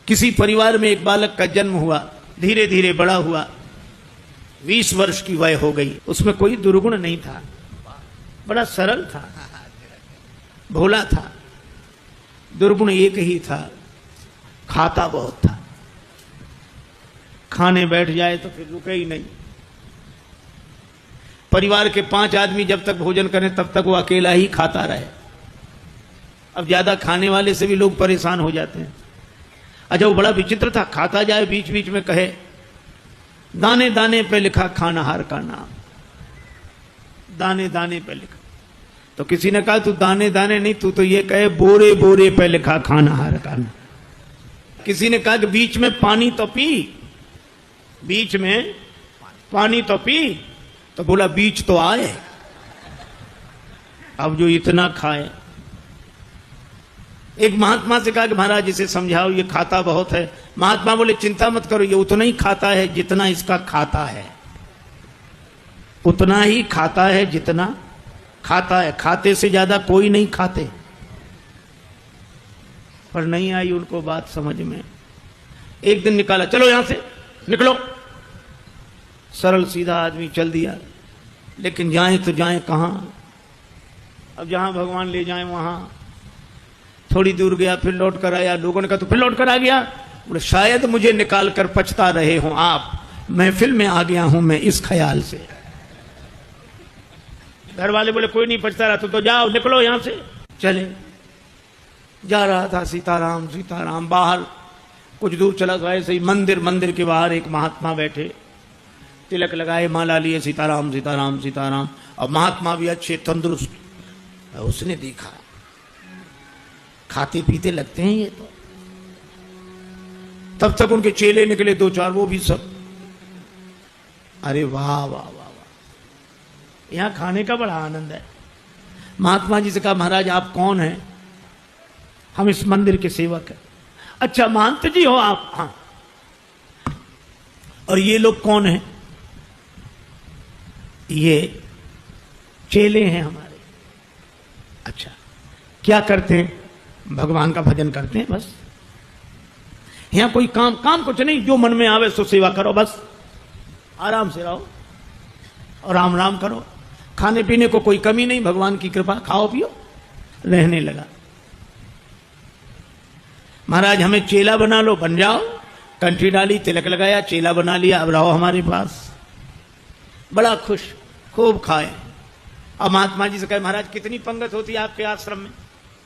किसी परिवार में एक बालक का जन्म हुआ, धीरे धीरे बड़ा हुआ, 20 वर्ष की वय हो गई। उसमें कोई दुर्गुण नहीं था, बड़ा सरल था, भोला था। दुर्गुण एक ही था, खाता बहुत था। खाने बैठ जाए तो फिर रुके ही नहीं। परिवार के 5 आदमी जब तक भोजन करें तब तक वो अकेला ही खाता रहे। अब ज्यादा खाने वाले से भी लोग परेशान हो जाते हैं। अच्छा, वो बड़ा विचित्र था, खाता जाए बीच बीच में कहे दाने दाने पे लिखा खानाहार का नाम, दाने दाने पे लिखा। तो किसी ने कहा तू दाने दाने नहीं, तू तो ये कहे बोरे बोरे पे लिखा खानाहार का नाम। किसी ने कहा कि बीच में पानी तो पी, बीच में पानी तो पी। तो बोला बीच तो आए। अब जो इतना खाए। एक महात्मा से कहा कि महाराज इसे समझाओ, ये खाता बहुत है। महात्मा बोले चिंता मत करो, ये उतना ही खाता है जितना इसका खाता है, उतना ही खाता है जितना खाता है, खाते से ज्यादा कोई नहीं खाते। पर नहीं आई उनको बात समझ में। एक दिन निकाला, चलो यहां से निकलो। सरल सीधा आदमी चल दिया, लेकिन जाए तो जाए कहां। अब जहां भगवान ले जाए वहां। थोड़ी दूर गया, फिर लौट कर आया। लोगों ने कहा तो फिर लौट कर आ गया। बोले शायद मुझे निकाल कर पछता रहे हो आप, महफिल में आ गया हूं मैं इस ख्याल से। घर वाले बोले कोई नहीं पछता रहा, तो जाओ निकलो यहां से। चले, जा रहा था सीताराम सीताराम। बाहर कुछ दूर चला तो ऐसे ही मंदिर के बाहर एक महात्मा बैठे, तिलक लगाए, माला लिए, सीताराम सीताराम सीताराम। और महात्मा भी अच्छे तंदुरुस्त। उसने देखा खाते पीते लगते हैं ये तो। तब तक उनके चेले निकले 2-4, वो भी सब। अरे वाह वाह वाह वाह, यहां खाने का बड़ा आनंद है। महात्मा जी से कहा महाराज आप कौन हैं? हम इस मंदिर के सेवक हैं। अच्छा महंत जी हो आप? हाँ। और ये लोग कौन हैं? ये चेले हैं हमारे। अच्छा, क्या करते हैं? भगवान का भजन करते हैं बस। यहां कोई काम कुछ नहीं, जो मन में आवे सो सेवा करो, बस आराम से रहो और राम राम करो। खाने पीने को कोई कमी नहीं, भगवान की कृपा, खाओ पियो। रहने लगा। महाराज हमें चेला बना लो, बन जाओ। कंठी डाली, तिलक लगाया, चेला बना लिया, अब रहो हमारे पास। बड़ा खुश, खूब खाए। अब महात्मा जी से कहे महाराज कितनी पंगत होती है आपके आश्रम में?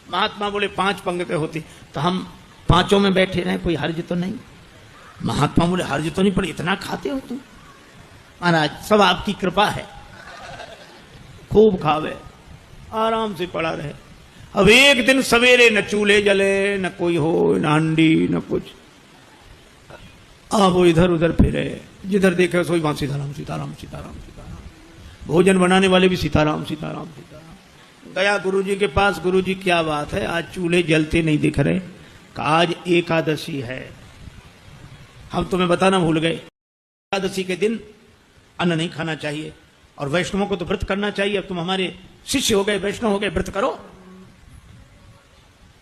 महात्मा बोले 5 पंगतें होती। तो हम 5 में बैठे रहे, कोई हर्ज तो नहीं? महात्मा बोले हर्ज तो नहीं, पर इतना खाते हो तुम? महाराज सब आपकी कृपा है। खूब खावे, आराम से पड़ा रहे। अब एक दिन सवेरे न चूल्हे जले, न कोई हो, न हंडी, न कुछ। अब वो इधर उधर फिरे, जिधर देखे सोई वहां सीताराम सीताराम सीताराम सीताराम। भोजन बनाने वाले भी सीताराम सीताराम सीताराम। गया गुरुजी के पास, गुरुजी क्या बात है, आज चूल्हे जलते नहीं दिख रहे? आज एकादशी है। हम तुम्हें बताना भूल गए, एकादशी के दिन अन्न नहीं खाना चाहिए और वैष्णवों को तो व्रत करना चाहिए। अब तुम हमारे शिष्य हो गए, वैष्णव हो गए, व्रत करो।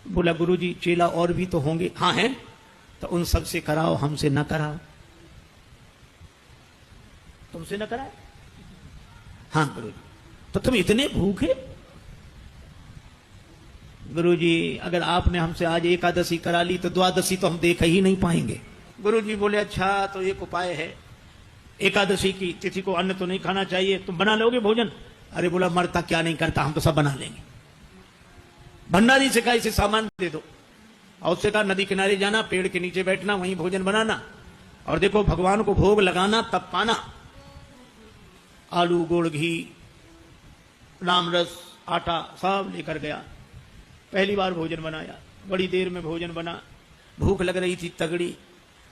बोला गुरुजी चेला और भी तो होंगे। हाँ हैं, तो उन सब से कराओ, हमसे न कराओ। तुमसे न कराए? हाँ गुरुजी। तो तुम इतने भूखे? गुरुजी अगर आपने हमसे आज एकादशी करा ली तो द्वादशी तो हम देख ही नहीं पाएंगे। गुरुजी बोले अच्छा तो एक उपाय है, एकादशी की तिथि को अन्न तो नहीं खाना चाहिए, तुम बना लोगे भोजन? अरे बोला मरता क्या नहीं करता, हम तो सब बना लेंगे। भंडारी से कहा इसे सामान दे दो, और उससे कहा नदी किनारे जाना, पेड़ के नीचे बैठना, वहीं भोजन बनाना, और देखो भगवान को भोग लगाना तब पाना। आलू, गुड़, घी, राम रस, आटा सब लेकर गया। पहली बार भोजन बनाया, बड़ी देर में भोजन बना, भूख लग रही थी तगड़ी।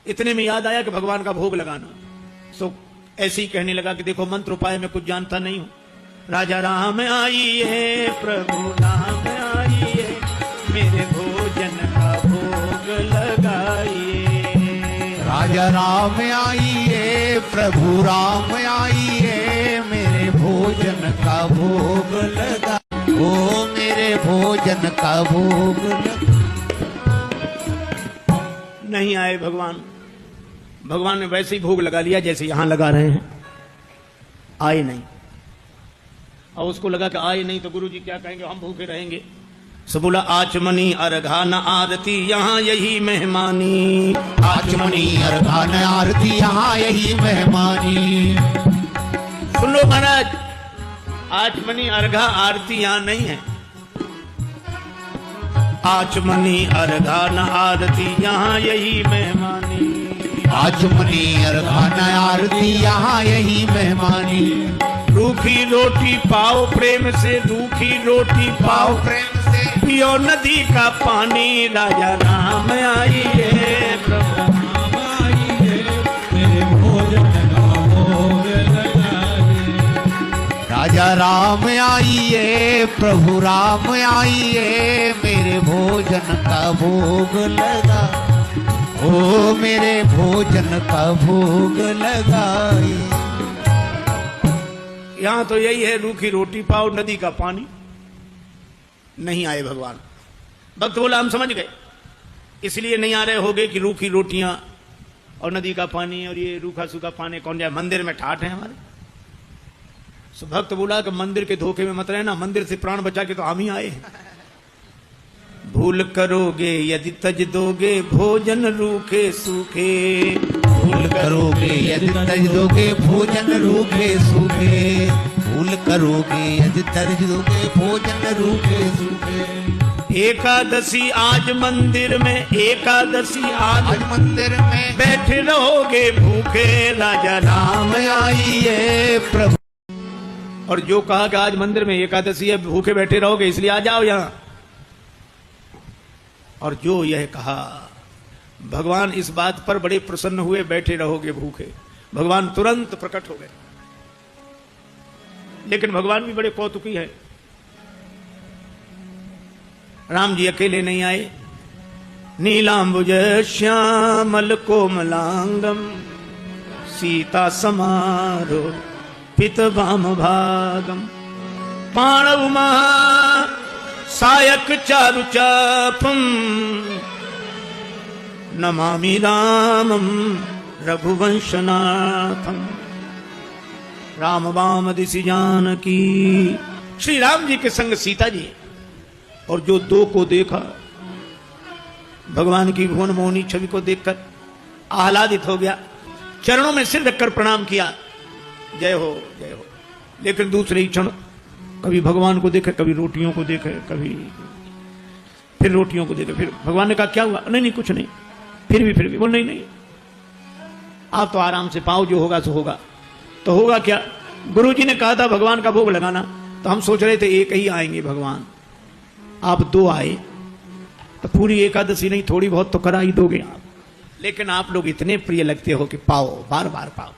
इतने में याद आया कि भगवान का भोग लगाना। सो ऐसे ही कहने लगा कि देखो मंत्र उपाय में कुछ जानता नहीं हूं। राजा राम आइए, प्रभु राम आइए, मेरे भोजन का भोग लगाइए। राजा राम आइए, प्रभु राम आइए, मेरे भोजन का भोग लगा। ओ मेरे भोजन का भोग लगा। नहीं आए भगवान। भगवान ने वैसे ही भोग लगा लिया जैसे यहां लगा रहे हैं, आए नहीं। और उसको लगा कि आए नहीं तो गुरुजी क्या कहेंगे, हम भूखे रहेंगे। सो बोला आचमनी अर्घा न आरती यहाँ यही मेहमानी, आचमनी अर्घा न आरती यहाँ यही मेहमानी। सुन लो महाराज, आचमनी अर्घा आरती यहाँ नहीं है। आचमनी अर्घा न आरती यहाँ यही मेहमानी, आचमनी अर्घा न आरती यहाँ यही मेहमानी। रूखी रोटी पाओ प्रेम से, रूखी रोटी पाओ प्रेम से, पियो नदी का पानी। राजा राम आइए प्रभु राम आइए, मेरे भोजन का भोग लगाइए। राजा राम आइए, प्रभु राम आइए, मेरे भोजन का भोग लगा, ओ मेरे भोजन का भोग लगाइए। यहां तो यही है, रूखी रोटी पाओ नदी का पानी। नहीं आए भगवान। भक्त बोला हम समझ गए, इसलिए नहीं आ रहे होगे कि रूखी रोटियां और नदी का पानी और ये रूखा सूखा पानी कौन जाए, मंदिर में ठाठ है हमारे। सो भक्त बोला कि मंदिर के धोखे में मत रहना, मंदिर से प्राण बचा के तो हम ही आए। भूल करोगे यदि तज दोगे भोजन रूखे सूखे, भूल करोगे यदि तज दोगे भोजन रूखे सूखे, भूल करोगे यदि तज दोगे भोजन रूखे सूखे। एकादशी आज मंदिर में, एकादशी आज मंदिर में बैठे रहोगे भूखे। राजा राम आइए प्रभु। और जो कहा कि आज मंदिर में एकादशी है भूखे बैठे रहोगे इसलिए आ जाओ यहां, और जो यह कहा भगवान इस बात पर बड़े प्रसन्न हुए, बैठे रहोगे भूखे। भगवान तुरंत प्रकट हो गए। लेकिन भगवान भी बड़े कौतुकी है। राम जी अकेले नहीं आए। नीलांबुज श्यामल कोमलांगम सीता समारो पित वाम भागम, पाणव महा सायक चारु चापम, नमामि रामम रघुवंशनाथम। राम वाम दिशि जानकी। श्री राम जी के संग सीता जी, और जो दो को देखा, भगवान की भुवन मोहनी छवि को देखकर आह्लादित हो गया, चरणों में सिर रखकर प्रणाम किया, जय हो जय हो। लेकिन दूसरे ही क्षण कभी भगवान को देखे, कभी रोटियों को देखे, कभी फिर रोटियों को देखे। फिर भगवान ने कहा क्या हुआ? नहीं नहीं कुछ नहीं। फिर भी बोल नहीं नहीं, आप तो आराम से पाओ, जो होगा सो होगा। तो होगा क्या? गुरुजी ने कहा था भगवान का भोग लगाना, तो हम सोच रहे थे एक ही आएंगे भगवान, आप दो आए तो पूरी एकादशी नहीं थोड़ी बहुत तो करा ही दोगे आप। लेकिन आप लोग इतने प्रिय लगते हो कि पाओ, बार बार पाओ।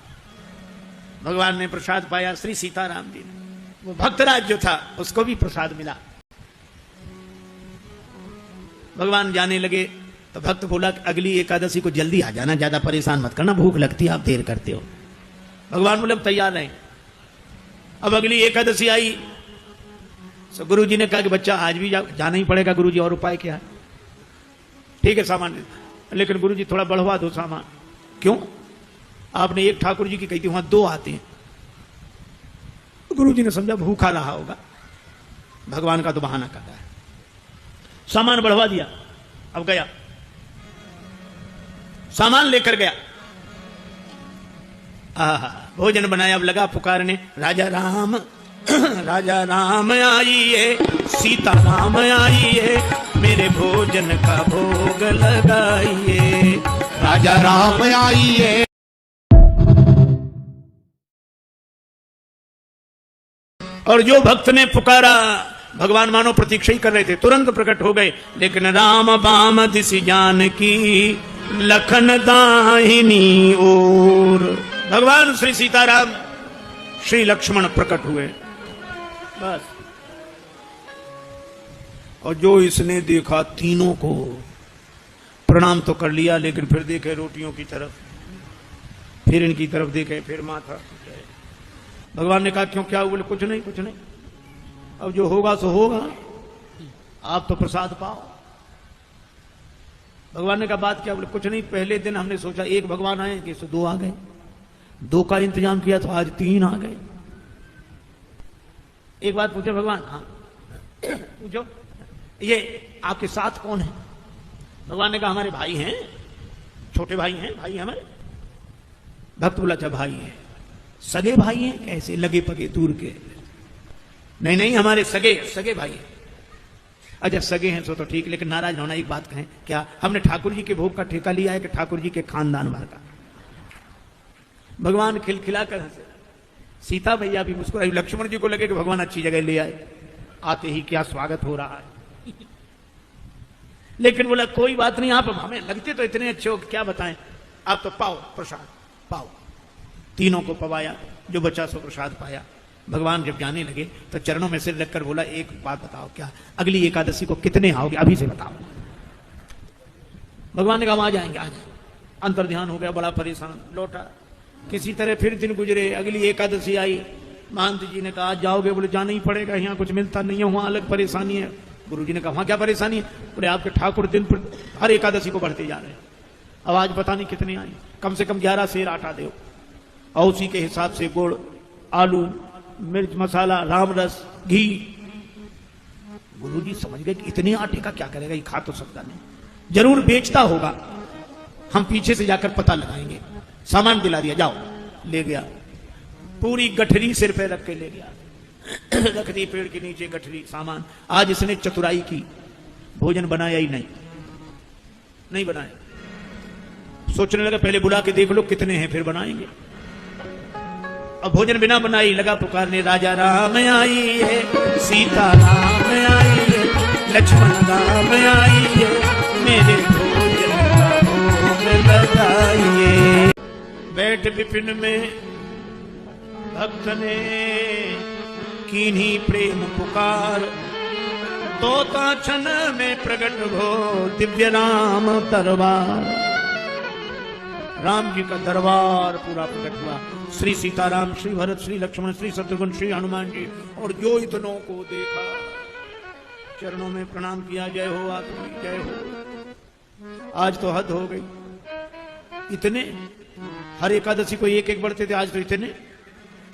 भगवान ने प्रसाद पाया, श्री सीताराम जी ने। वो भक्तराज जो था उसको भी प्रसाद मिला। भगवान जाने लगे तो भक्त बोला कि अगली एकादशी को जल्दी आ जाना, ज्यादा परेशान मत करना, भूख लगती है, आप देर करते हो। भगवान बोले तैयार रहें। अब अगली एकादशी आई तो गुरुजी ने कहा कि बच्चा आज भी जाना ही पड़ेगा गुरुजी, और उपाय क्या है? ठीक है सामान, लेकिन गुरुजी थोड़ा बढ़वा दो सामान। क्यों? आपने एक ठाकुर जी की कही थी, वहां दो आते हैं। गुरुजी ने समझा भूखा रहा होगा, भगवान का तो बहाना कर रहा है। सामान बढ़वा दिया। अब गया, सामान लेकर गया, भोजन बनाया। अब लगा पुकारने, राजा राम राजा राम आइए, सीता राम आइए, मेरे भोजन का भोग लगाइए। राजा राम आइए। और जो भक्त ने पुकारा, भगवान मानो प्रतीक्षा ही कर रहे थे, तुरंत प्रकट हो गए। लेकिन राम बाम दिशि जानकी, लखन दाहिनी ओर। भगवान श्री सीताराम श्री लक्ष्मण प्रकट हुए, बस। और जो इसने देखा, तीनों को प्रणाम तो कर लिया, लेकिन फिर देखे रोटियों की तरफ, फिर इनकी तरफ देखे, फिर माथा। भगवान ने कहा क्यों, क्या हुआ? बोले कुछ नहीं कुछ नहीं, अब जो होगा सो होगा, आप तो प्रसाद पाओ। भगवान ने कहा बात क्या? बोले कुछ नहीं, पहले दिन हमने सोचा एक भगवान आए कि 2 आ गए, 2 का इंतजाम किया तो आज 3 आ गए। एक बात पूछे भगवान? हाँ पूछो, ये आपके साथ कौन है? भगवान ने कहा हमारे भाई हैं, छोटे भाई हैं, भाई हमारे। भक्त बोला अच्छा भाई है, सगे भाई हैं? कैसे? लगे पगे दूर के? नहीं नहीं हमारे सगे भाई हैं। अच्छा सगे हैं तो ठीक, लेकिन नाराज होना एक बात कहें, क्या हमने ठाकुर जी के भोग का ठेका लिया है कि ठाकुर जी के खानदान भर का? भगवान खिलखिला कर हंसे। सीता भैया भी मुस्कुराई। लक्ष्मण जी को लगे कि भगवान अच्छी जगह ले आए, आते ही क्या स्वागत हो रहा है। लेकिन बोला कोई बात नहीं, आप हमें लगते तो इतने अच्छे हो, क्या बताएं, आप तो पाओ प्रसाद पाओ। तीनों को पवाया, जो बचा सो प्रसाद पाया। भगवान जब जाने लगे तो चरणों में सिर रखकर बोला एक बात बताओ, क्या अगली एकादशी को कितने आओगे? अभी से बताओ। भगवान ने कहा आ जाएंगे, आ जाएंगे। अंतर ध्यान हो गया, बड़ा परेशान, लौटा। किसी तरह फिर दिन गुजरे, अगली एकादशी आई। महंत जी ने कहा आज जाओगे? बोले जाना ही पड़ेगा, यहाँ कुछ मिलता नहीं है, वहां अलग परेशानी है। गुरु जी ने कहा वहां क्या परेशानी है? बोले आपके ठाकुर दिन पर हर एकादशी को बढ़ते जा रहे हैं, अब आज पता नहीं कितने आए, कम से कम 11 सेर आटा दो, और उसी के हिसाब से गुड़, आलू, मिर्च मसाला, राम रस, घी। गुरु जी समझ गए कि इतने आटे का क्या करेगा, ये खा तो सकता नहीं, जरूर बेचता होगा, हम पीछे से जाकर पता लगाएंगे। सामान दिला दिया, जाओ। ले गया, पूरी गठरी सिर पे रख के ले गया, रख दी पेड़ के नीचे गठरी, सामान। आज इसने चतुराई की, भोजन बनाया ही नहीं बनाया। सोचने लगा पहले बुला के देख लो कितने हैं, फिर बनाएंगे। अब भोजन बिना बनाई लगा पुकारने, राजा राम आई है, सीता राम आई है, लक्ष्मण राम आई है, मेरे भोजन का भोग लगाइए। बैठ विपिन में भक्त ने कीन्ही प्रेम पुकार, तोता छन में प्रगट हो दिव्य राम दरबार। राम जी का दरबार पूरा प्रकट हुआ। श्री सीताराम, श्री भरत, श्री लक्ष्मण, श्री शत्रुघ्न, श्री हनुमान जी, और जो इतनों को देखा चरणों में प्रणाम किया, जय हो आपकी जय हो। आज तो हद हो गई, इतने हर एकादशी को एक एक बढ़ते थे, आज तो इतने।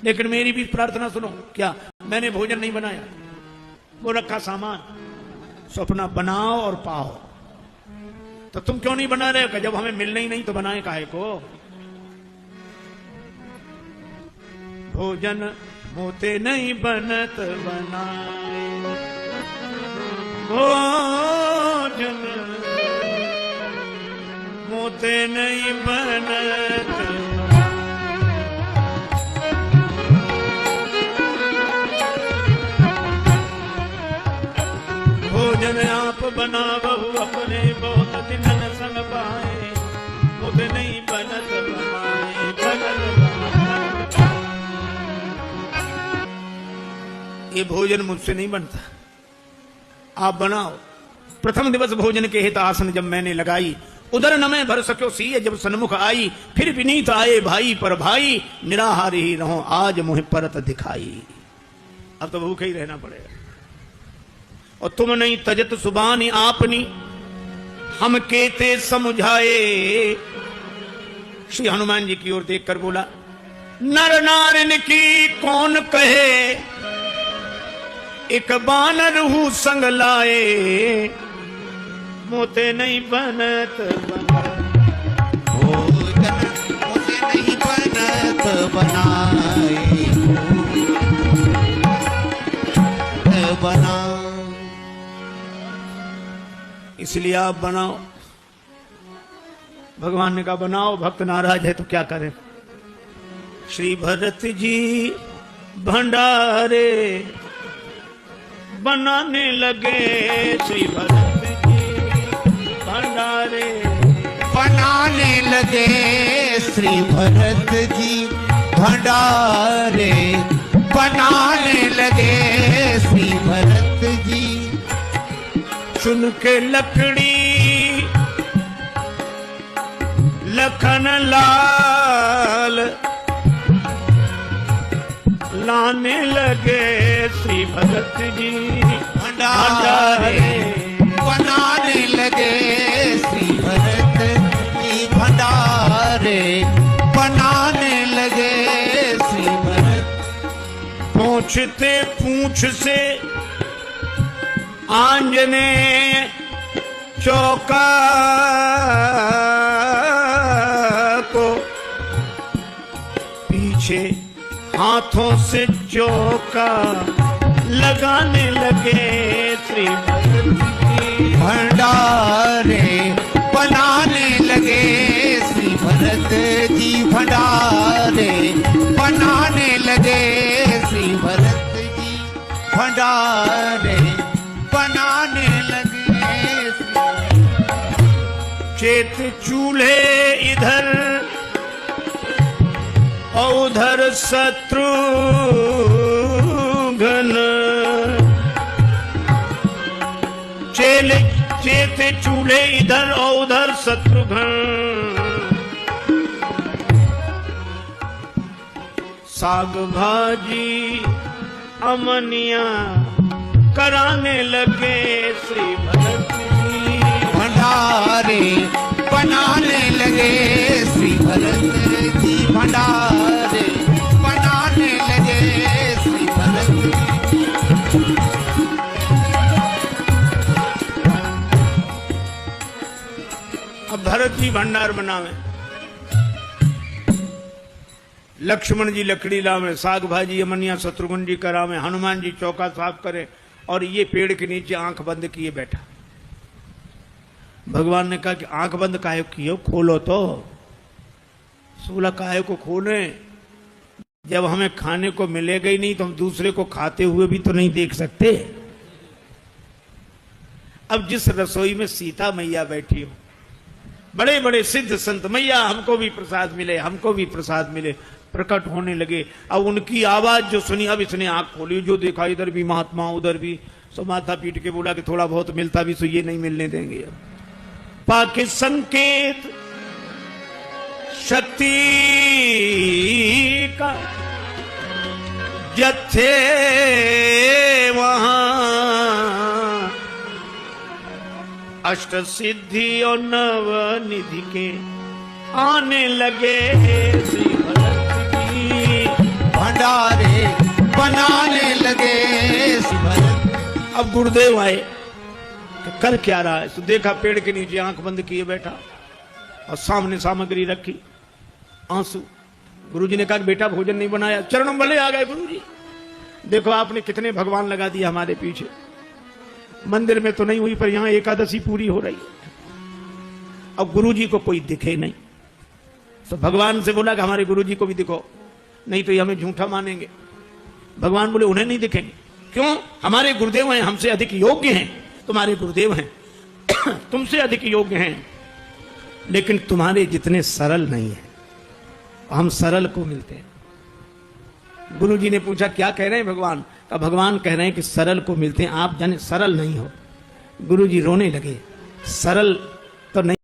लेकिन मेरी भी प्रार्थना सुनो, क्या मैंने भोजन नहीं बनाया, वो रखा सामान, सपना बनाओ और पाओ। तो तुम क्यों नहीं बना रहे हो? जब हमें मिलना ही नहीं तो बनाए काहे को? भोजन मोते नहीं बनत बनाए, भोजन मोते नहीं बनत। भोजन आप बनावहु अपने, बहुत दिन न संग पाए, मुझ नहीं बनत बनाए, बनत। ये भोजन मुझसे नहीं बनता, आप बनाओ। प्रथम दिवस भोजन के हित आसन जब मैंने लगाई, उधर न मैं भर सक्यो सीय जब सन्मुख आई, फिर विनीत आए भाई पर भाई, निराहार ही रहो आज मुझे परत दिखाई। अब तो भूखे ही रहना पड़ेगा। और तुम नहीं तजत सुबानी आपनी, हम केते समझाए। श्री हनुमान जी की ओर देखकर बोला, नर नारिन की कौन कहे, एक बानर हूं संग लाए, मोते नहीं बनत बनाए, बना। इसलिए आप बनाओ। भगवान ने कहा बनाओ, भक्त नाराज है तो क्या करें। श्री भरत जी भंडारे बनाने लगे, श्री भरत जी भंडारे बनाने लगे, श्री भरत जी भंडारे बनाने लगे, श्री भरत जी। सुन के लकड़ी लखन लाल लाने लगे, श्री भरत जी भंडारे बनाने लगे, श्री भरत पूछते पूछ से आंजनेय चौका को पीछे हाथों से चौका लगाने लगे श्री भंडारे बनाने लगे श्री भरत जी भंडारे बनाने लगे श्री भरत जी भंडारे बनाने लगे चेत चूल्हे इधर और उधर शत्रुघ्न चेत चूल्हे इधर और उधर शत्रुघ्न साग भाजी अमनिया कराने लगे श्री भरत जी भंडारे बनाने लगे श्री भरत जी भंडारे बनाने लगे श्री भरत जी। अब भरत जी भंडार बनावे, लक्ष्मण जी लकड़ी लावे, साग भाजी अमनिया शत्रुघ्न जी करावे, हनुमान जी चौका साफ करे और ये पेड़ के नीचे आंख बंद किए बैठा। भगवान ने कहा कि आंख बंद काहे किए, खोलो तो। सोला काहे को खोले, जब हमें खाने को मिलेगा ही नहीं तो हम दूसरे को खाते हुए भी तो नहीं देख सकते। अब जिस रसोई में सीता मैया बैठी हो, बड़े बड़े सिद्ध संत, मैया हमको भी प्रसाद मिले, हमको भी प्रसाद मिले, प्रकट होने लगे। अब उनकी आवाज जो सुनी, अब इसने आंख खोली, जो देखा इधर भी महात्मा उधर भी, सो माथा पीट के बोला कि थोड़ा बहुत मिलता भी सो ये नहीं मिलने देंगे। अब पाके संकेत शक्ति का जत्थे वहां अष्ट सिद्धि और नव निधि के आने लगे श्री भरत जी भंडारे बनाने लगे श्री भरत। अब गुरुदेव आए कि कर क्या रहा है, तो देखा पेड़ के नीचे आंख बंद किए बैठा और सामने सामग्री रखी, आंसू। गुरुजी ने कहा बेटा भोजन नहीं बनाया, चरणों भले आ गए गुरुजी, देखो आपने कितने भगवान लगा दिया हमारे पीछे। मंदिर में तो नहीं हुई पर यहां एकादशी पूरी हो रही है। अब गुरुजी को कोई दिखे नहीं, तो भगवान से बोला कि हमारे गुरुजी को भी दिखो, नहीं तो ये हमें झूठा मानेंगे। भगवान बोले उन्हें नहीं दिखेंगे, क्यों? हमारे गुरुदेव हैं, हमसे अधिक योग्य हैं, तुम्हारे गुरुदेव हैं तुमसे अधिक योग्य हैं, लेकिन तुम्हारे जितने सरल नहीं है, हम सरल को मिलते हैं। गुरुजी ने पूछा क्या कह रहे हैं भगवान? का भगवान कह रहे हैं कि सरल को मिलते हैं, आप जाने सरल नहीं हो। गुरुजी रोने लगे, सरल तो नहीं